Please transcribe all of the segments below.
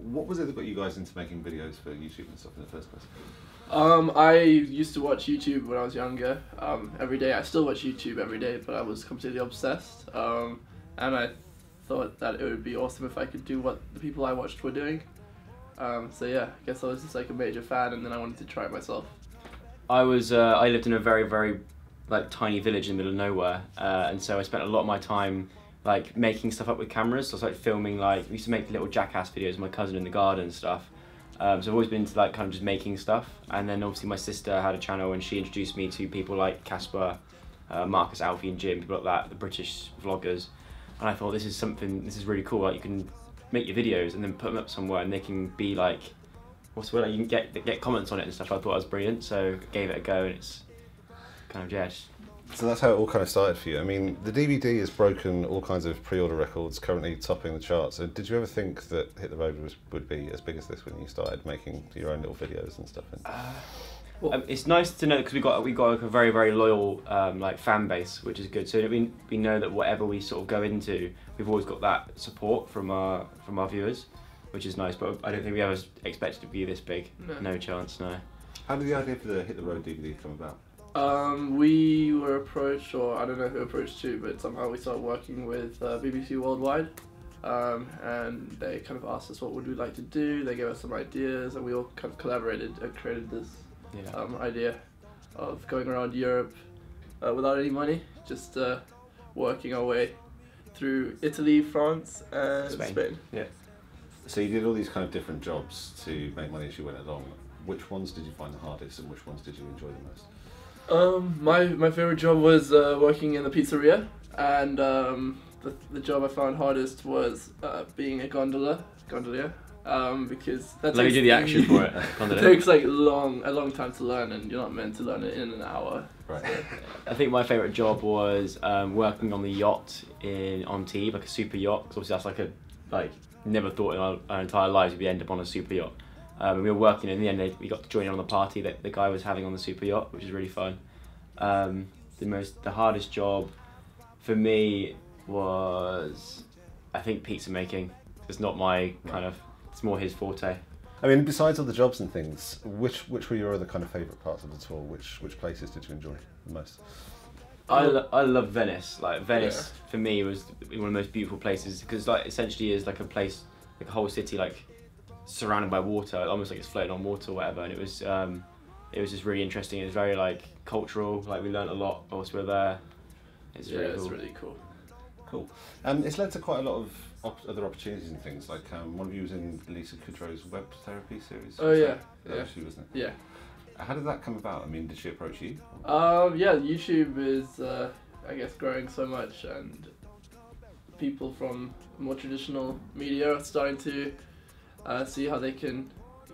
What was it that got you guys into making videos for YouTube and stuff in the first place? I used to watch YouTube when I was younger, every day. I still watch YouTube every day, but I was completely obsessed. And I thought that it would be awesome if I could do what the people I watched were doing. So yeah, I guess I was just like a major fan, and then I wanted to try it myself. I lived in a very, very like tiny village in the middle of nowhere, and so I spent a lot of my time like making stuff up with cameras. So I was like filming, like we used to make little jackass videos with my cousin in the garden and stuff. So I've always been into like kind of just making stuff. And then obviously my sister had a channel and she introduced me to people like Caspar, Marcus, Alfie and Jim, people like that, the British vloggers. And I thought this is really cool, like you can make your videos and then put them up somewhere and they can be like, what's the word, like you can get comments on it and stuff. I thought it was brilliant, so I gave it a go and it's kind of, yeah. So that's how it all kind of started for you. I mean, the DVD has broken all kinds of pre-order records, currently topping the charts. So did you ever think that Hit the Road would be as big as this when you started making your own little videos and stuff? It's nice to know because we got like a very, very loyal like fan base, which is good. So we know that whatever we sort of go into, we've always got that support from our viewers, which is nice. But I don't think we ever expected to be this big. No chance, no. How did the idea for the Hit the Road DVD come about? We were approached, or I don't know who approached to, but somehow we started working with BBC Worldwide, and they kind of asked us what would we like to do. They gave us some ideas, and we all kind of collaborated and created this idea of going around Europe without any money, just working our way through Italy, France, and Spain. Yeah. So you did all these kind of different jobs to make money as you went along. Which ones did you find the hardest, and which ones did you enjoy the most? My favorite job was working in the pizzeria, and the job I found hardest was being a gondolier, because that Let me do the action for it. It takes like a long time to learn, and you're not meant to learn it in an hour. Right. I think my favourite job was working on the yacht on Tebe, like a super yacht. Because obviously that's never thought in our entire lives we'd end up on a super yacht. We were working, and in the end we got to join in on the party that the guy was having on the super yacht, which was really fun. The hardest job for me was, I think, pizza making. It's not my kind of, it's more his forte. I mean, besides all the jobs and things, which were your other kind of favourite parts of the tour? Which places did you enjoy the most? I love Venice. Like Venice for me was one of the most beautiful places, because like essentially is like a place, like a whole city, like surrounded by water, almost like it's floating on water or whatever, and it was just really interesting. It was very like cultural, like we learned a lot whilst we were there. It's really cool. Cool. It's led to quite a lot of other opportunities and things, like one of you was in Lisa Kudrow's web therapy series. Oh yeah. That she, wasn't it? Yeah. How did that come about? I mean, did she approach you? Yeah, YouTube is I guess growing so much, and people from more traditional media are starting to see how they can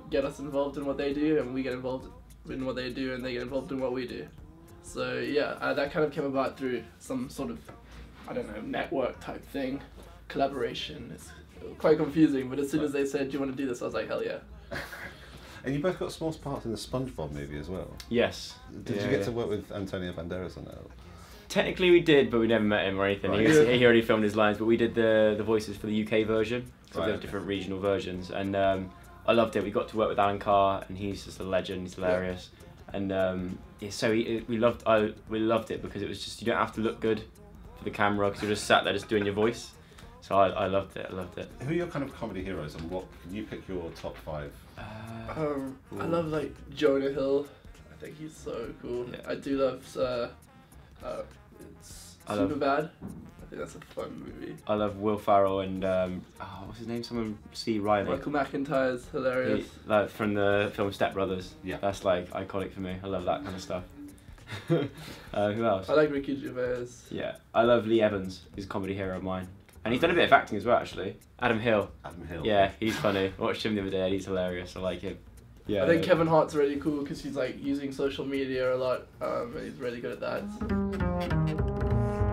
get us involved in what they do, and we get involved in what they do, and they get involved in what we do. So yeah, that kind of came about through some sort of, I don't know, network type thing, collaboration. It's quite confusing, but as soon as they said, do you want to do this, I was like, hell yeah. And you both got small parts in the SpongeBob movie as well. Yes. Did you get to work with Antonio Banderas on that? Technically we did, but we never met him or anything. Right. He already filmed his lines, but we did the voices for the UK version. So there's different regional versions, and I loved it. We got to work with Alan Carr, and he's just a legend. He's hilarious, and we loved it because it was just, you don't have to look good for the camera because you're just sat there just doing your voice. So I loved it. Who are your kind of comedy heroes, and what can you pick your top 5? I love like Jonah Hill. I think he's so cool. Yeah. I do love it's Superbad. I think that's a fun movie. I love Will Ferrell and what's his name? Someone C. Riley. Michael McIntyre's hilarious. Like from the film Step Brothers. Yeah. That's like iconic for me. I love that kind of stuff. Who else? I like Ricky Gervais. Yeah, I love Lee Evans. He's a comedy hero of mine, and he's done a bit of acting as well actually. Adam Hill. Yeah, he's funny. I watched him the other day. He's hilarious. I like him. Yeah. I think Kevin Hart's really cool because he's like using social media a lot, and he's really good at that.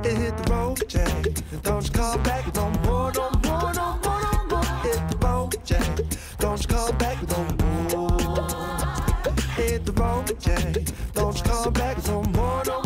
Hit the road, Jack. Don't you call back no more, no more, no more, no more. Hit the road, Jack. Don't you call back no more. hit the road, yeah. Don't you come back no more, no